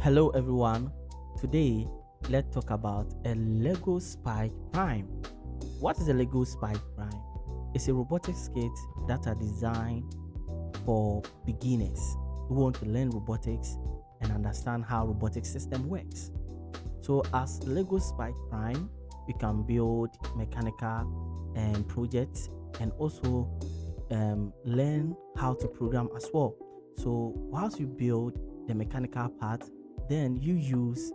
Hello everyone. Today let's talk about a Lego Spike Prime. What is a Lego Spike Prime? It's a robotics kit that are designed for beginners who want to learn robotics and understand how robotic system works. So as Lego Spike Prime, you can build mechanical projects and also learn how to program as well. So whilst you build the mechanical part, then you use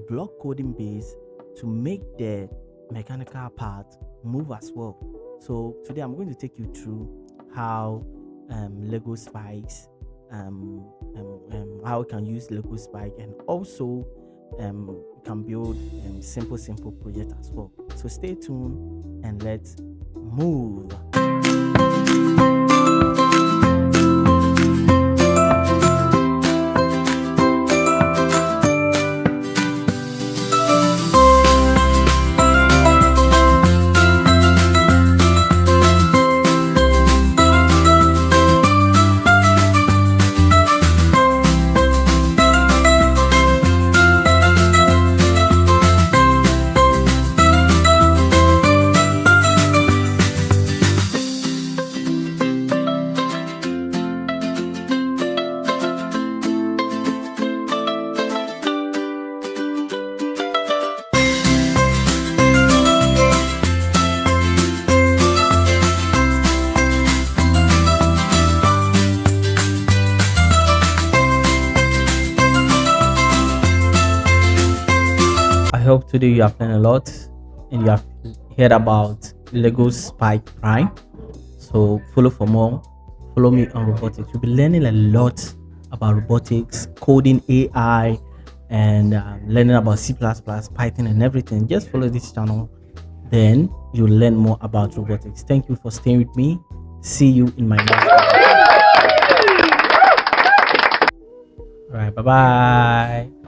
block coding base to make the mechanical part move as well. So today I'm going to take you through how Lego Spikes, how you can use Lego Spike, and also you can build simple project as well. So stay tuned and let's move. I hope today you have learned a lot and you have heard about Lego Spike Prime. So follow for more. Follow me on robotics. You'll be learning a lot about robotics, coding, AI, and learning about C++, Python, and everything. Just follow this channel. Then you'll learn more about robotics. Thank you for staying with me. See you in my next video. All right, bye-bye.